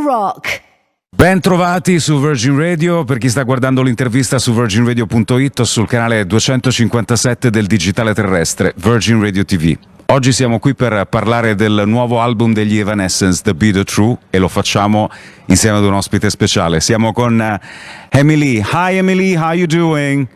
Rock. Ben trovati su Virgin Radio, per chi sta guardando l'intervista su virginradio.it o sul canale 257 del digitale terrestre, Virgin Radio TV. Oggi siamo qui per parlare del nuovo album degli Evanescence, The Be The True, e lo facciamo insieme ad un ospite speciale. Siamo con Emily. Hi Emily, how are you doing?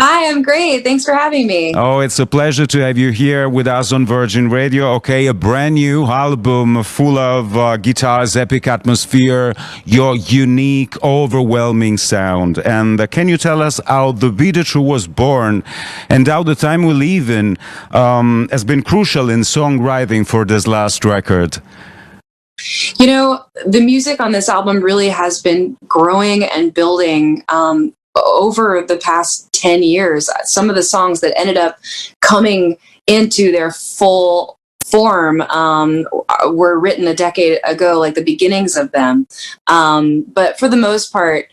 Hi, I'm great. Thanks for having me. Oh, it's a pleasure to have you here with us on Virgin Radio. Okay, a brand new album full of guitars, epic atmosphere, your unique, overwhelming sound. And can you tell us how The Be The True was born and how the time we live in has been crucial in songwriting for this last record? You know, the music on this album really has been growing and building over the past 10 years. Some of the songs that ended up coming into their full form were written a decade ago, like the beginnings of them. But for the most part,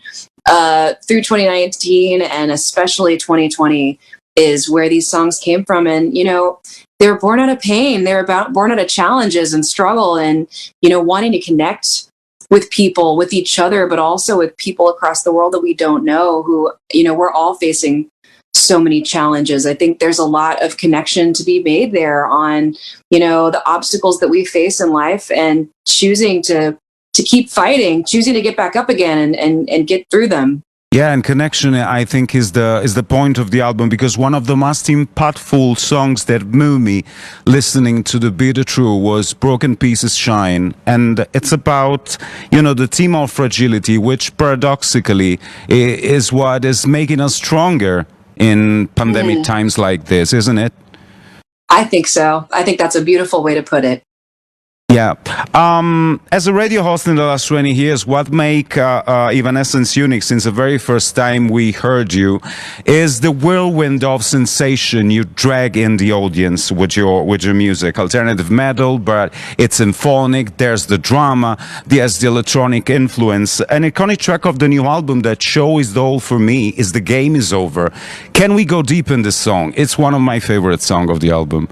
through 2019 and especially 2020 is where these songs came from. And, you know, they were born out of pain. They were born out of challenges and struggle and, you know, wanting to connect with people, with each other, but also with people across the world that we don't know who, you know, we're all facing so many challenges. I think there's a lot of connection to be made there on, you know, the obstacles that we face in life and choosing to keep fighting, choosing to get back up again and get through them. Yeah, and connection, I think, is the point of the album, because one of the most impactful songs that moved me listening to The Be The True was Broken Pieces Shine. And it's about, you know, the theme of fragility, which paradoxically is what is making us stronger in pandemic times like this, isn't it? I think so. I think that's a beautiful way to put it. Yeah. As a radio host in the last 20 years, what make Evanescence unique since the very first time we heard you is the whirlwind of sensation you drag in the audience with your music. Alternative metal, but it's symphonic, there's the drama, there's the electronic influence. An iconic track of the new album that shows the whole for me is The Game Is Over. Can we go deep in this song? It's one of my favorite songs of the album.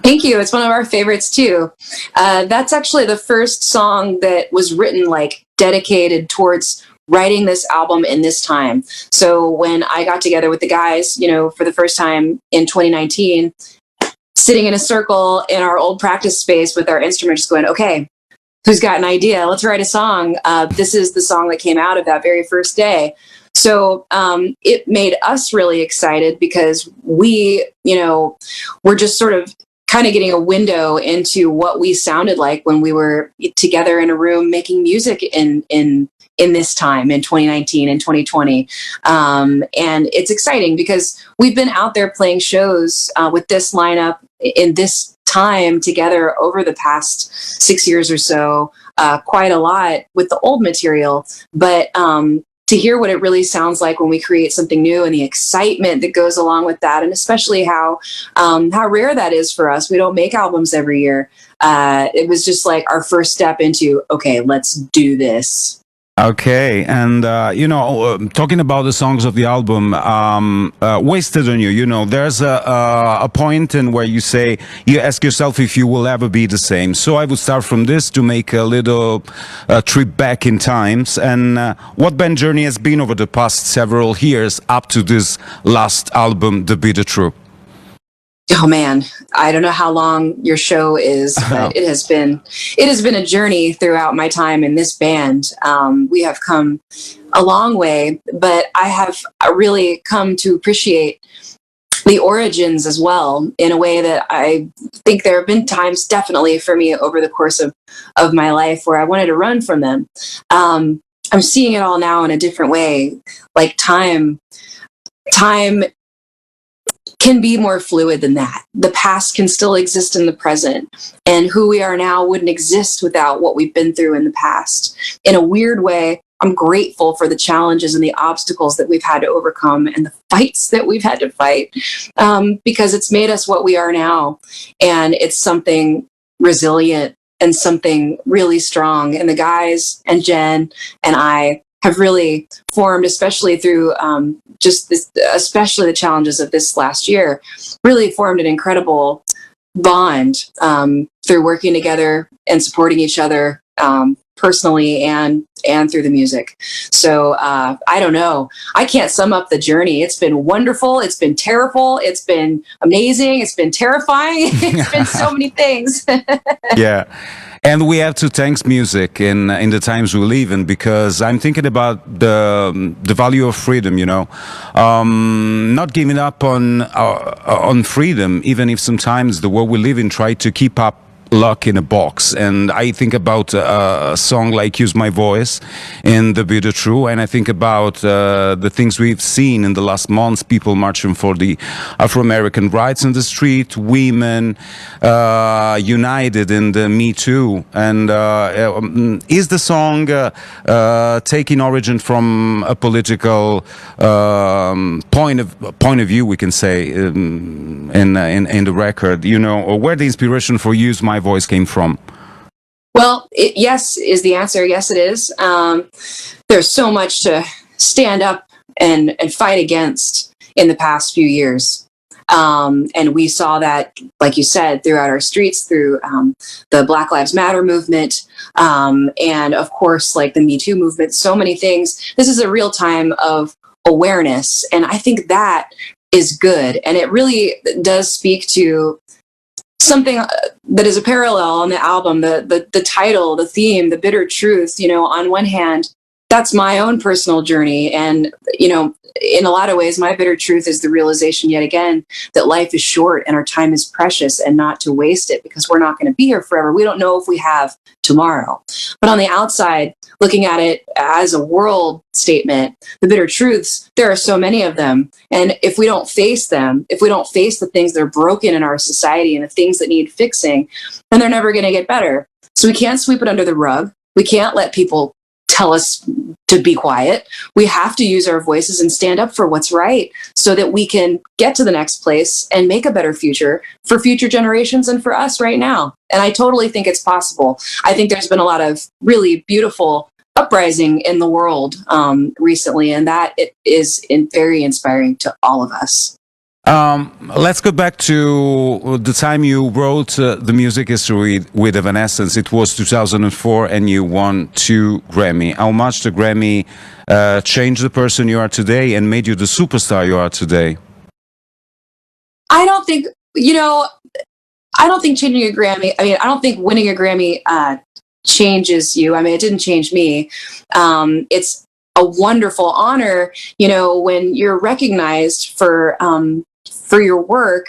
Thank you. It's one of our favorites too. That's actually the first song that was written, like, dedicated towards writing this album in this time. So when I got together with the guys, you know, for the first time in 2019, sitting in a circle in our old practice space with our instruments, just going, okay, who's got an idea? Let's write a song. This is the song that came out of that very first day. So it made us really excited because we, you know, were just sort of kind of getting a window into what we sounded like when we were together in a room making music in this time in 2019 and 2020. And it's exciting because we've been out there playing shows with this lineup in this time together over the past 6 years or so, quite a lot with the old material. But to hear what it really sounds like when we create something new and the excitement that goes along with that, and especially how rare that is for us. We don't make albums every year. It was just like our first step into, okay, let's do this. Okay, and you know, talking about the songs of the album, Wasted on You, you know, there's a point in where you say, you ask yourself if you will ever be the same. So I would start from this to make a little trip back in times, and what band journey has been over the past several years up to this last album, The Be The True. Oh man, I don't know how long your show is, but it has been a journey throughout my time in this band. We have come a long way, but I have really come to appreciate the origins as well in a way that I think there have been times definitely for me over the course of my life where I wanted to run from them. I'm seeing it all now in a different way. Like time can be more fluid than that. The past can still exist in the present, and who we are now wouldn't exist without what we've been through in the past. In a weird way, I'm grateful for the challenges and the obstacles that we've had to overcome and the fights that we've had to fight, because it's made us what we are now. And it's something resilient and something really strong. And the guys and Jen and I have really formed, especially through especially the challenges of this last year, really formed an incredible bond through working together and supporting each other personally and through the music. So I don't know. I can't sum up the journey. It's been wonderful. It's been terrible. It's been amazing. It's been terrifying. It's been so many things. Yeah. And we have to thank music in the times we live in, because I'm thinking about the value of freedom. Not giving up on freedom, even if sometimes the world we live in try to keep up luck in a box. And I think about a song like Use My Voice in The Be The True, and I think about the things we've seen in the last months, people marching for the Afro-American rights in the street, women united in the Me Too. And is the song taking origin from a political point of view, we can say, in the record, or where the inspiration for Use My Voice came from? Well, yes is the answer. Yes, it is. There's so much to stand up and fight against in the past few years. And we saw that, like you said, throughout our streets, through the Black Lives Matter movement, and of course, like the Me Too movement, so many things. This is a real time of awareness. And I think that is good. And it really does speak to something that is a parallel on the album, the title, the theme, the bitter truth. On one hand, that's my own personal journey. And, in a lot of ways, my bitter truth is the realization yet again that life is short and our time is precious, and not to waste it, because we're not going to be here forever. We don't know if we have tomorrow. But on the outside, looking at it as a world statement, the bitter truths, there are so many of them. And if we don't face them, if we don't face the things that are broken in our society and the things that need fixing, then they're never going to get better. So we can't sweep it under the rug. We can't let people tell us to be quiet. We have to use our voices and stand up for what's right, so that we can get to the next place and make a better future for future generations and for us right now. And I totally think it's possible. I think there's been a lot of really beautiful uprising in the world recently, and that it is very inspiring to all of us. Let's go back to the time you wrote the music history with Evanescence. It was 2004, and you won 2 Grammy. How much the Grammy changed the person you are today and made you the superstar you are today? I don't think changing a Grammy, I don't think winning a Grammy changes you. It didn't change me. It's a wonderful honor, when you're recognized for your work,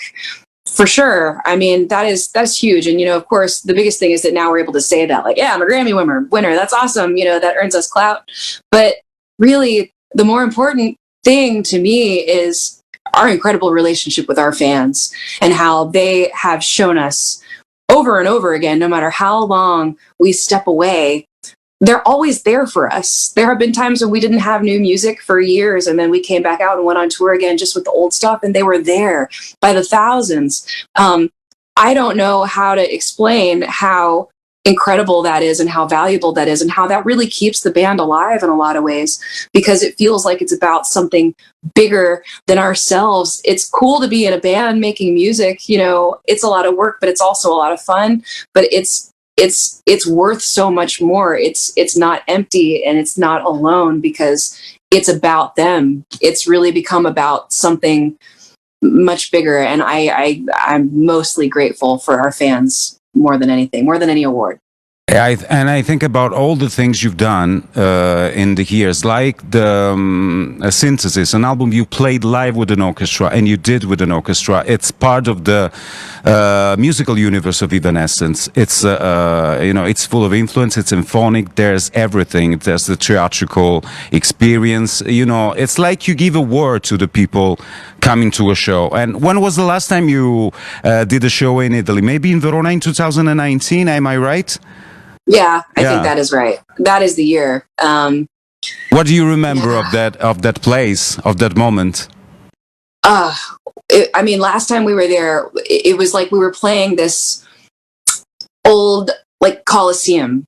for sure. That's huge. And, of course, the biggest thing is that now we're able to say that, like, yeah, I'm a Grammy winner. That's awesome. That earns us clout. But really, the more important thing to me is our incredible relationship with our fans, and how they have shown us over and over again, no matter how long we step away, they're always there for us. There have been times when we didn't have new music for years, and then we came back out and went on tour again just with the old stuff, and they were there by the thousands. I don't know how to explain how incredible that is, and how valuable that is, and how that really keeps the band alive in a lot of ways, because it feels like it's about something bigger than ourselves. It's cool to be in a band making music. It's a lot of work, but it's also a lot of fun. But it's worth so much more. It's not empty, and it's not alone, because it's about them. It's really become about something much bigger. And I'm mostly grateful for our fans more than anything, more than any award. I think about all the things you've done in the years, like the Synthesis, an album you played live with an orchestra, and you did with an orchestra. It's part of the musical universe of Evanescence. It's it's full of influence. It's symphonic. There's everything. There's the theatrical experience. It's like you give a word to the people coming to a show. And when was the last time you did a show in Italy? Maybe in Verona in 2019. Am I right? Yeah, I think that is right. That is the year. What do you remember of that place, of that moment? Last time we were there, it was like we were playing this old, like, Coliseum.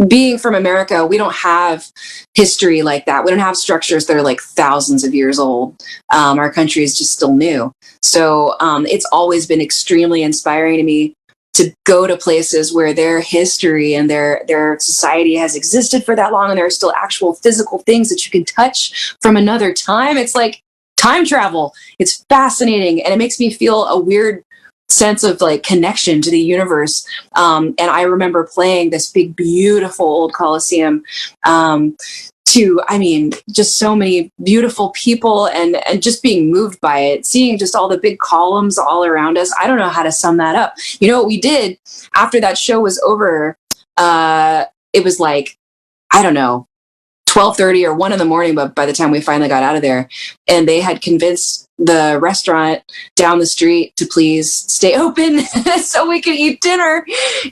Being from America, we don't have history like that. We don't have structures that are like thousands of years old. Our country is just still new. So it's always been extremely inspiring to me to go to places where their history and their society has existed for that long, and there are still actual physical things that you can touch from another time. It's like time travel. It's fascinating, and it makes me feel a weird sense of like connection to the universe. And I remember playing this big, beautiful old Coliseum to, I mean, just so many beautiful people, and just being moved by it, seeing just all the big columns all around us. I don't know how to sum that up. You know what we did after that show was over? It was like, I don't know, 12:30 or 1 a.m. But by the time we finally got out of there, and they had convinced the restaurant down the street to please stay open so we could eat dinner.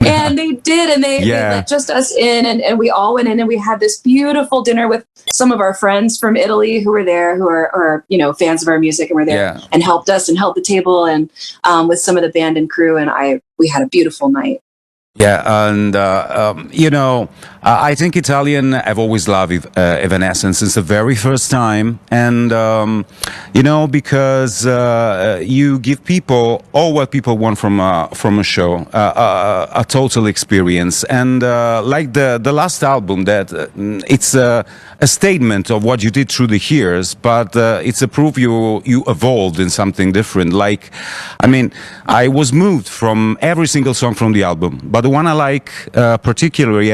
And they did, and they let just us in, and we all went in, and we had this beautiful dinner with some of our friends from Italy who were there, who are you know, fans of our music, and were there and helped us and held the table, and with some of the band and crew, and we had a beautiful night. Yeah, and you know, I think Italian have always loved Evanescence since the very first time, and you know, because you give people all what people want from a show, a total experience, and like the last album, that it's a statement of what you did through the years, but it's a proof you evolved in something different. Like, I mean, I was moved from every single song from the album, but the one I like particularly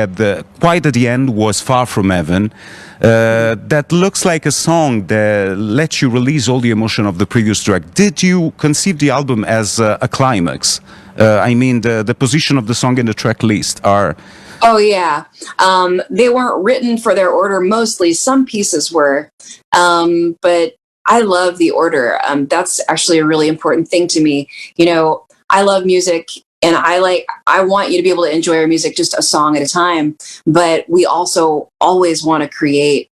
quite at the end was Far From Heaven. That looks like a song that lets you release all the emotion of the previous track. Did you conceive the album as a climax? I mean, the position of the song in the track list are... Oh, yeah. They weren't written for their order mostly. Some pieces were. But I love the order. That's actually a really important thing to me. You know, I love music, and I want you to be able to enjoy our music just a song at a time. But we also always want to create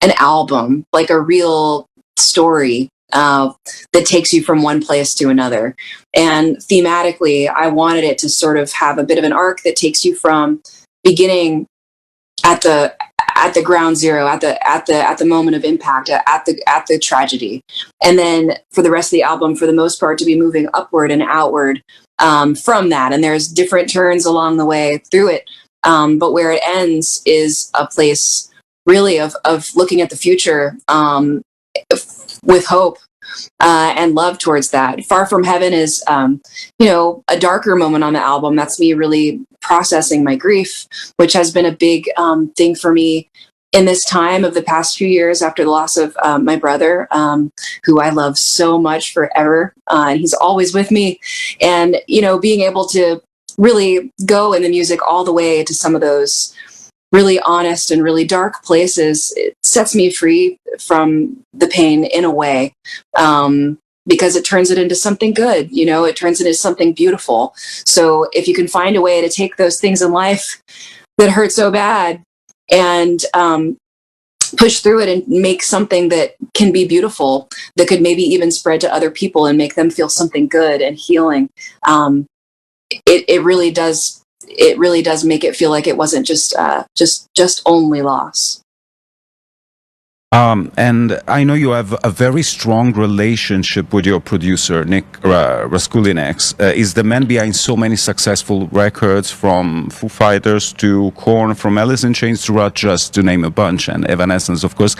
an album, like a real story that takes you from one place to another. And thematically, I wanted it to sort of have a bit of an arc that takes you from beginning at the ground zero, at the moment of impact, at the tragedy, and then for the rest of the album, for the most part, to be moving upward and outward from that. And there's different turns along the way through it, but where it ends is a place really of looking at the future with hope and love towards that. Far From Heaven is, you know, a darker moment on the album. That's me really processing my grief, which has been a big thing for me in this time of the past few years after the loss of my brother, who I love so much forever. And he's always with me. And, you know, being able to really go in the music all the way to some of those really honest and really dark places, it sets me free from the pain in a way, because it turns it into something good. You know, it turns it into something beautiful. So if you can find a way to take those things in life that hurt so bad and push through it and make something that can be beautiful, that could maybe even spread to other people and make them feel something good and healing, it really does. It really does make it feel like it wasn't just only loss. And I know you have a very strong relationship with your producer, Nick Raskulinecz. Is the man behind so many successful records, from Foo Fighters to Korn, from Alice in Chains to Rush, just to name a bunch, and Evanescence, of course.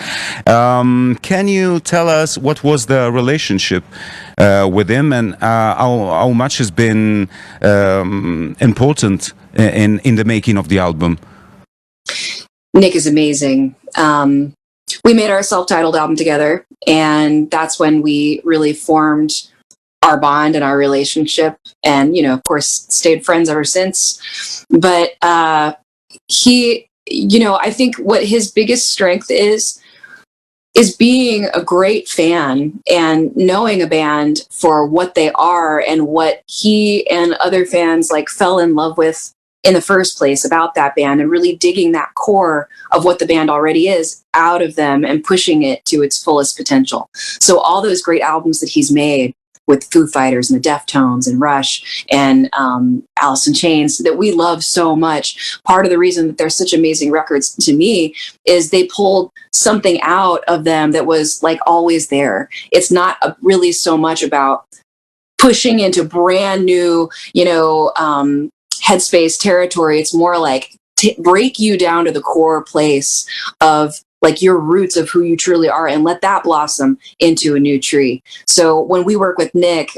Can you tell us what was the relationship with him, and how much has been important in the making of the album? Nick is amazing. We made our self-titled album together, and that's when we really formed our bond and our relationship, and, you know, of course, stayed friends ever since. But he, you know, I think what his biggest strength is being a great fan and knowing a band for what they are and what he and other fans like fell in love with in the first place about that band, and really digging that core of what the band already is out of them and pushing it to its fullest potential. So all those great albums that he's made with Foo Fighters and the Deftones and Rush and Alice in Chains that we love so much, part of the reason that they're such amazing records to me is they pulled something out of them that was like always there. It's not really so much about pushing into brand new, headspace territory. It's more like break you down to the core place of like your roots of who you truly are and let that blossom into a new tree. So when we work with Nick,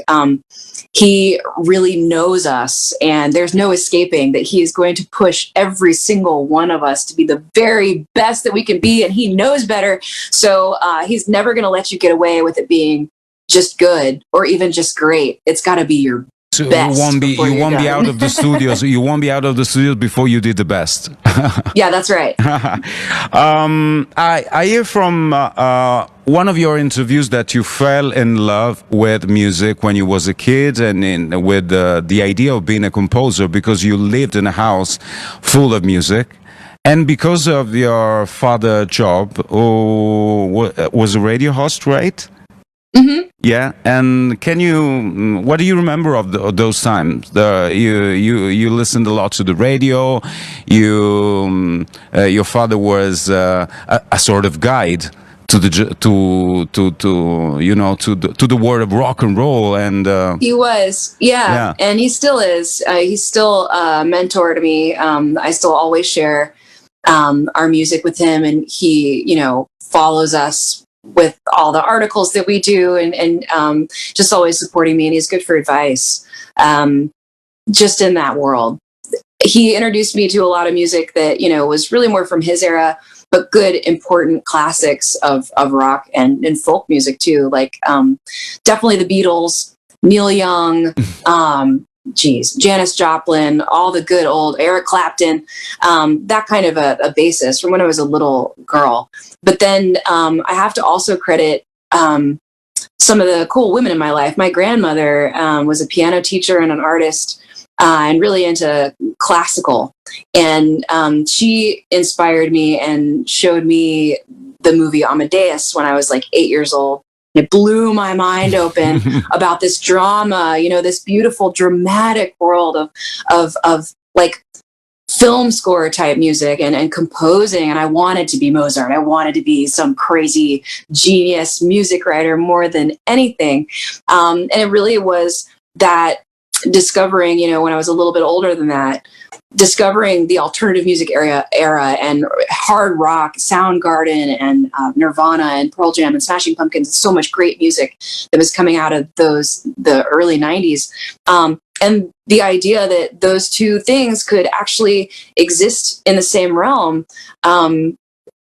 he really knows us, and there's no escaping that he is going to push every single one of us to be the very best that we can be, and he knows better. So he's never going to let you get away with it being just good or even just great. It's got to be your So best. you won't be out of the studios. You won't be out of the studios before you did the best. Yeah, that's right. I hear from one of your interviews that you fell in love with music when you was a kid, and with the idea of being a composer because you lived in a house full of music. And because of your father's job, was a radio host, right? Mm-hmm. Yeah, and what do you remember of those times? You listened a lot to the radio. Your father was a sort of guide to the world of rock and roll, and he was, yeah, and he still is. He's still a mentor to me. I still always share our music with him, and he, follows us with all the articles that we do, and just always supporting me, and he's good for advice. Just in that world, he introduced me to a lot of music that was really more from his era, but good, important classics of rock and folk music too, like definitely the Beatles, Neil Young, Janis Joplin, all the good old Eric Clapton, that kind of a basis from when I was a little girl. But then I have to also credit some of the cool women in my life. My grandmother was a piano teacher and an artist, and really into classical. And she inspired me and showed me the movie Amadeus when I was like 8 years old. It blew my mind open about this drama, this beautiful dramatic world of like film score type music and composing. And I wanted to be Mozart. I wanted to be some crazy genius music writer more than anything. And it really was that discovering, when I was a little bit older than that, discovering the alternative music era and hard rock, Soundgarden and Nirvana and Pearl Jam and Smashing Pumpkins, so much great music that was coming out of the early 90s. And the idea that those two things could actually exist in the same realm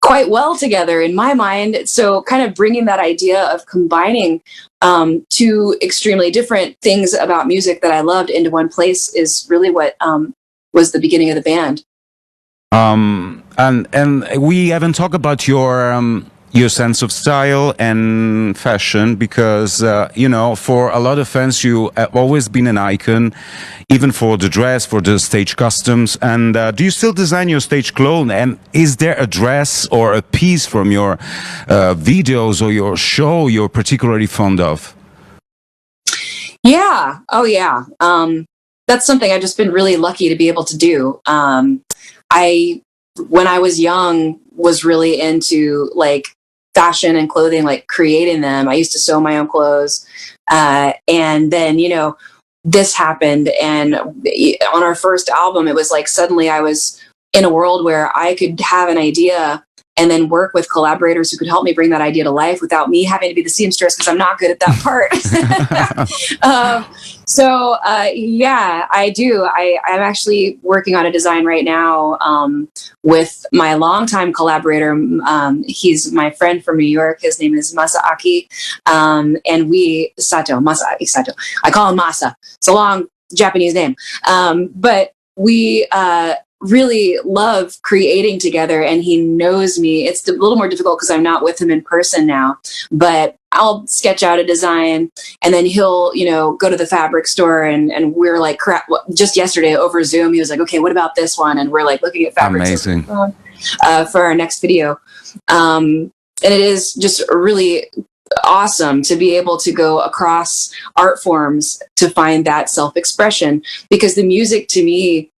quite well together in my mind. So kind of bringing that idea of combining two extremely different things about music that I loved into one place is really what was the beginning of the band. And we haven't talked about your sense of style and fashion because for a lot of fans you have always been an icon, even for the dress, for the stage costumes. And do you still design your stage clothes? And is there a dress or a piece from your videos or your show you're particularly fond of? Yeah. Oh yeah. That's something I've just been really lucky to be able to do. When I was young, was really into like fashion and clothing, like creating them. I used to sew my own clothes. And then, this happened. And on our first album, it was like suddenly I was in a world where I could have an idea and then work with collaborators who could help me bring that idea to life without me having to be the seamstress because I'm not good at that part. Yeah, I do. I'm actually working on a design right now with my longtime collaborator. He's my friend from New York. His name is Masaaki. And Masaaki Sato. I call him Masa. It's a long Japanese name. But we really love creating together, and he knows me. It's a little more difficult because I'm not with him in person now, but I'll sketch out a design and then he'll, go to the fabric store and we're like, crap, just yesterday over Zoom, he was like, okay, what about this one? And we're like looking at fabrics. Amazing. For our next video. And it is just really awesome to be able to go across art forms to find that self-expression, because the music to me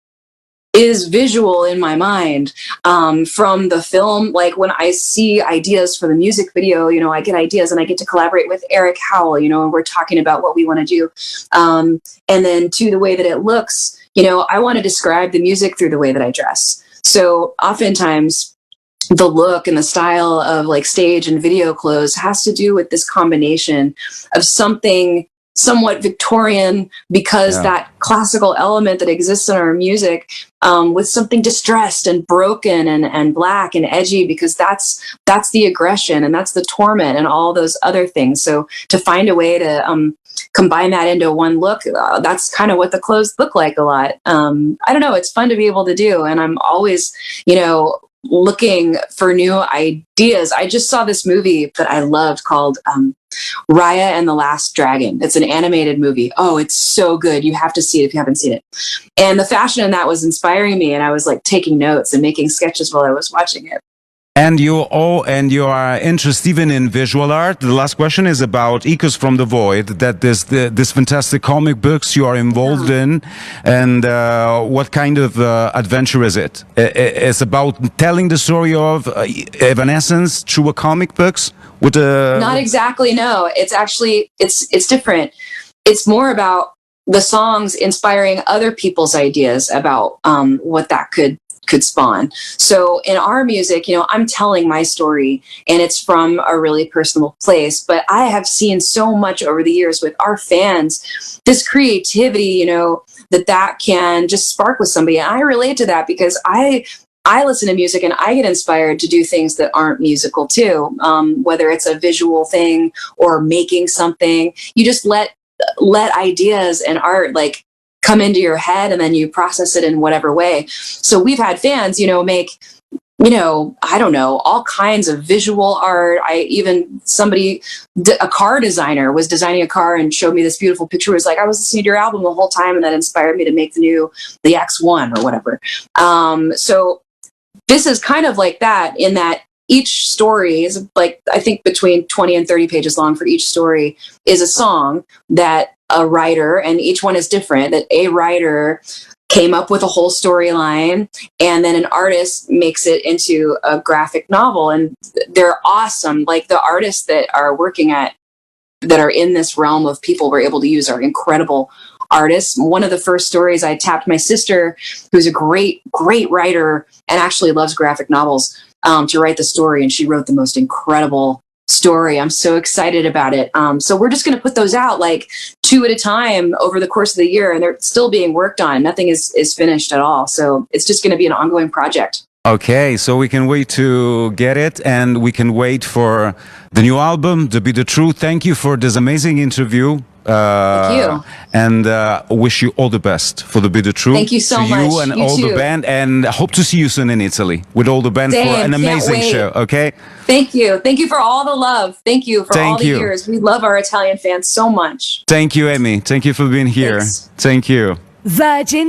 is visual in my mind from the film. Like when I see ideas for the music video, I get ideas and I get to collaborate with Eric Howell, and we're talking about what we want to do. And then to the way that it looks, I want to describe the music through the way that I dress. So oftentimes the look and the style of like stage and video clothes has to do with this combination of something somewhat Victorian, because that classical element that exists in our music, with something distressed and broken and black and edgy, because that's the aggression and that's the torment and all those other things. So to find a way to combine that into one look, that's kind of what the clothes look like a lot. I don't know, it's fun to be able to do, and I'm always, looking for new ideas. I just saw this movie that I loved called Raya and the Last Dragon. It's an animated movie. Oh, it's so good. You have to see it if you haven't seen it. And the fashion in that was inspiring me, and I was like taking notes and making sketches while I was watching it. And you are interested even in visual art. The last question is about Echoes from the Void, that this fantastic comic books you are involved in, and what kind of adventure is it? It's about telling the story of Evanescence through a comic books with a... Not exactly, no. It's actually, it's different. It's more about the songs inspiring other people's ideas about what that could spawn. So in our music, I'm telling my story, and it's from a really personal place, but I have seen so much over the years with our fans, this creativity, that can just spark with somebody. And I relate to that because I listen to music and I get inspired to do things that aren't musical too. Whether it's a visual thing or making something, you just let ideas and art like come into your head, and then you process it in whatever way. So we've had fans, make, I don't know, all kinds of visual art. A car designer was designing a car and showed me this beautiful picture. It was like, I was listening to your album the whole time, and that inspired me to make the X1 or whatever. So this is kind of like that, in that each story is like, I think between 20 and 30 pages long for each story is a song that a writer, and each one is different, that a writer came up with a whole storyline, and then an artist makes it into a graphic novel. And they're awesome. Like the artists that are in this realm of people we're able to use are incredible artists. One of the first stories, I tapped my sister, who's a great writer and actually loves graphic novels, to write the story, and she wrote the most incredible story. I'm so excited about it. So we're just going to put those out like 2 at a time over the course of the year, and they're still being worked on. Nothing is finished at all. So it's just going to be an ongoing project. Okay, so we can wait to get it, and we can wait for the new album, To Be the Truth. Thank you for this amazing interview. Thank you. And wish you all the best for the Be the Truth. Thank you so much. You and you all too. the band, and hope to see you soon in Italy with all the band for an amazing show. Okay. Thank you. Thank you for all the love. Thank you for all the years. We love our Italian fans so much. Thank you, Amy. Thank you for being here. Thanks. Thank you. Virgin